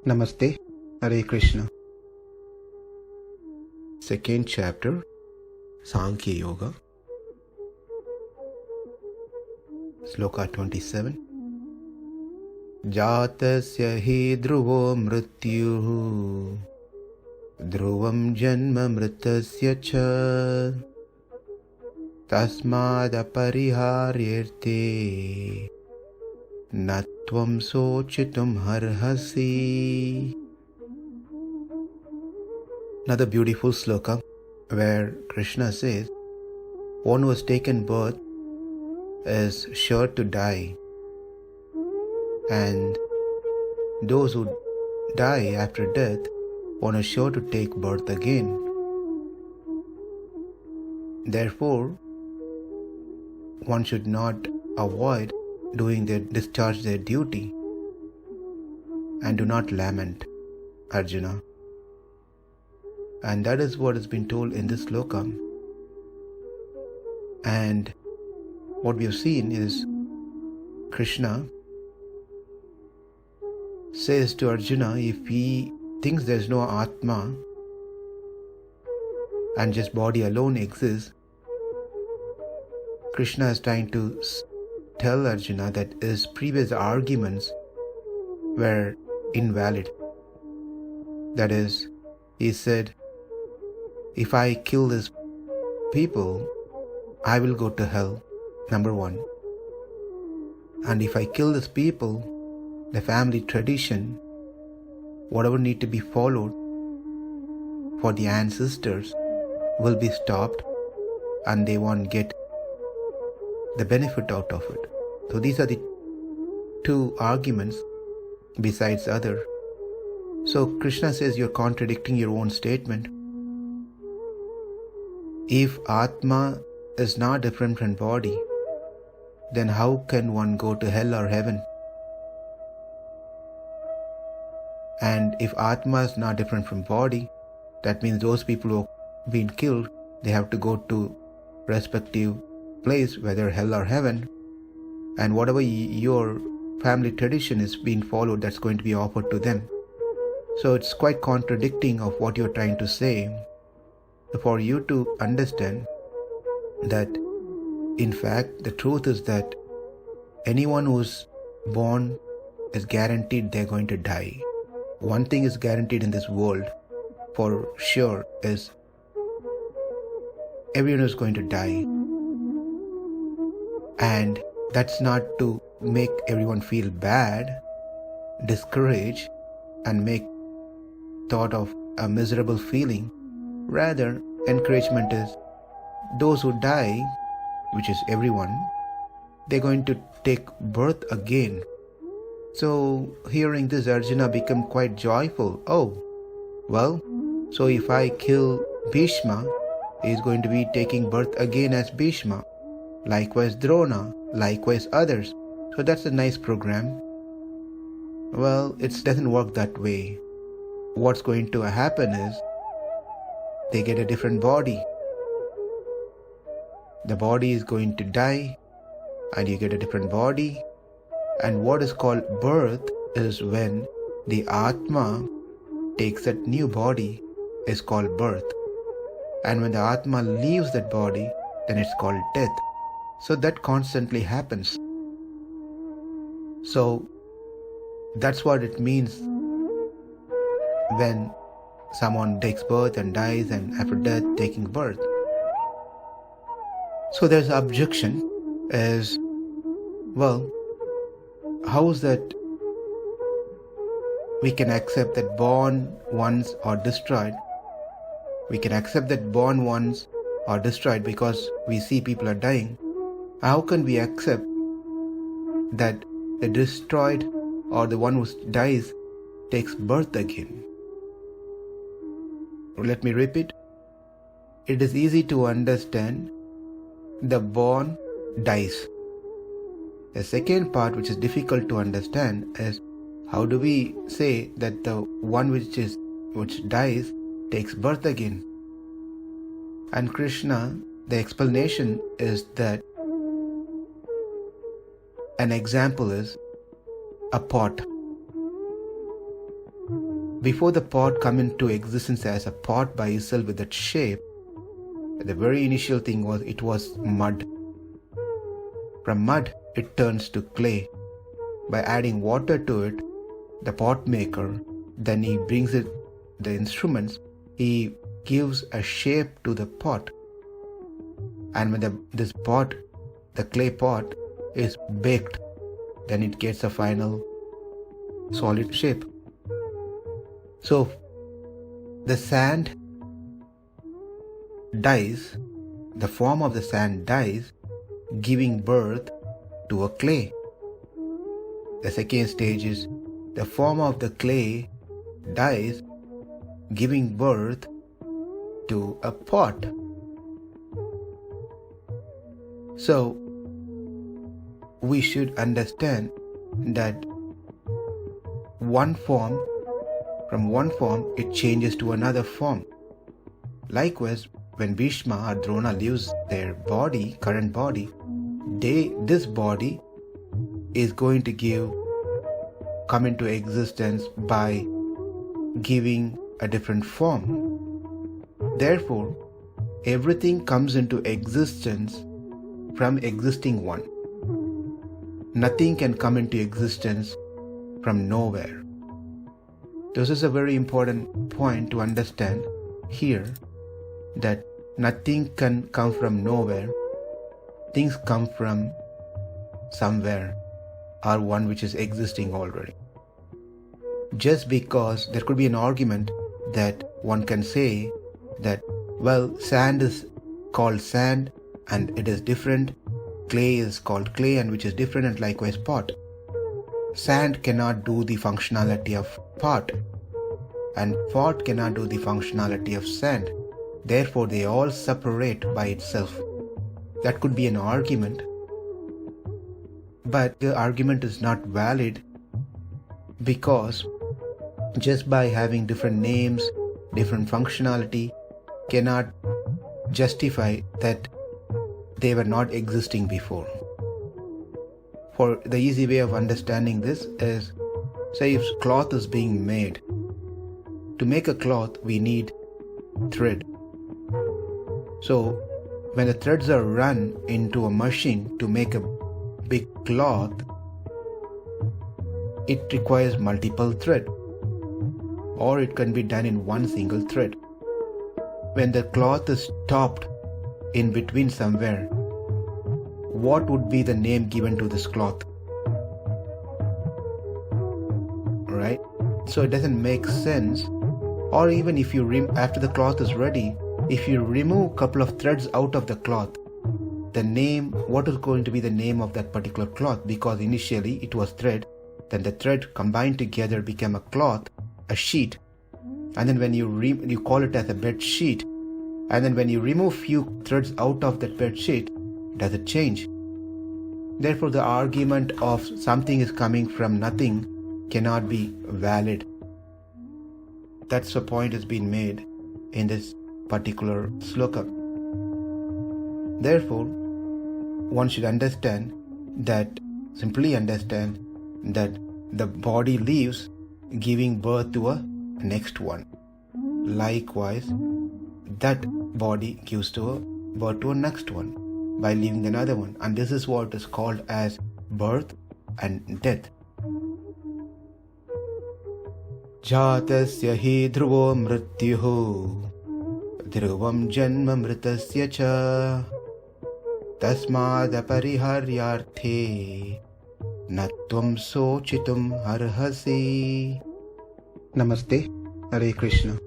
Namaste, Hare Krishna. Second chapter, Sankhya Yoga, Sloka 27. Jātasya hi dhruvo mṛtyur, dhruvaṁ janma mṛtasya cha, tasmād aparihārye rthe, tvaṁ śocitum arhasi. Another beautiful sloka where Krishna says, one who has taken birth is sure to die, and those who die after death, one is sure to take birth again. Therefore, one should not avoid discharge their duty, and do not lament, Arjuna. And that is what has been told in this sloka. And what we have seen is Krishna says to Arjuna, if he thinks there is no Atma and just body alone exists, Krishna is trying to tell Arjuna that his previous arguments were invalid. That is, he said, if I kill these people, I will go to hell, number one. And if I kill these people, the family tradition, whatever need to be followed for the ancestors, will be stopped, and they won't get the benefit out of it. So these are the two arguments besides other. So Krishna says you're contradicting your own statement. If Atma is not different from body, then how can one go to hell or heaven? And if Atma is not different from body, that means those people who have been killed, they have to go to respective place, whether hell or heaven, and whatever your family tradition is being followed, that's going to be offered to them. So it's quite contradicting of what you're trying to say. For you to understand that in fact the truth is that anyone who's born is guaranteed they're going to die. One thing is guaranteed in this world for sure is everyone is going to die. And that's not to make everyone feel bad, discourage, and make thought of a miserable feeling. Rather, encouragement is those who die, which is everyone, they're going to take birth again. So hearing this, Arjuna become quite joyful. Oh, well, so if I kill Bhishma, he is going to be taking birth again as Bhishma. Likewise Drona, likewise others. So that's a nice program. Well, it doesn't work that way. What's going to happen is they get a different body. The body is going to die and you get a different body. And what is called birth is when the Atma takes that new body, is called birth. And when the Atma leaves that body, then it's called death. So that constantly happens. So that's what it means when someone takes birth and dies, and after death taking birth. So there's objection is, well, how is that we can accept that born ones are destroyed? We can accept that born ones are destroyed because we see people are dying. How can we accept that the destroyed or the one who dies takes birth again? Let me repeat. It is easy to understand the born dies. The second part, which is difficult to understand, is how do we say that the one which dies takes birth again? And Krishna, the explanation is that an example is a pot. before the pot come into existence as a pot by itself with that shape, the very initial thing was it was mud. From mud it turns to clay. By adding water to it, the pot maker, then he brings it the instruments, he gives a shape to the pot. And when this pot, the clay pot, is baked, then it gets a final solid shape. So the sand dies, the form of the sand dies, giving birth to a clay. The second stage is the form of the clay dies, giving birth to a pot. So we should understand that from one form it changes to another form. Likewise, when Bhishma or Drona leaves their body, current body, this body is going to come into existence by giving a different form. Therefore, everything comes into existence from existing one. Nothing can come into existence from nowhere. This is a very important point to understand here, that nothing can come from nowhere. Things come from somewhere, or one which is existing already. Just because there could be an argument that one can say that, well, sand is called sand and it is different, clay is called clay and which is different, and likewise pot. Sand cannot do the functionality of pot, and pot cannot do the functionality of sand. Therefore, they all separate by itself. That could be an argument, but the argument is not valid, because just by having different names, different functionality, cannot justify that they were not existing before. For the easy way of understanding this is, say if cloth is being made. To make a cloth, we need thread. So when the threads are run into a machine to make a big cloth, it requires multiple thread, or it can be done in one single thread. When the cloth is stopped in between somewhere, what would be the name given to this cloth? Right? So it doesn't make sense. Or even if you after the cloth is ready, if you remove a couple of threads out of the cloth, what is going to be the name of that particular cloth? Because initially it was thread, then the thread combined together became a cloth, a sheet, and then when you call it as a bed sheet, and then when you remove few threads out of that bed sheet, does it change? Therefore, the argument of something is coming from nothing cannot be valid. That's the point has been made in this particular sloka. Therefore, one should simply understand that the body leaves, giving birth to a next one. Likewise, that body gives birth to a next one by leaving another one. And this is what is called as birth and death. Jātasya hi dhruvo mṛtyur, dhruvaṁ janma mṛtasya ca, tasmād aparihārye rthe, tvaṁ śocitum arhasi. Namaste. Hare Krishna.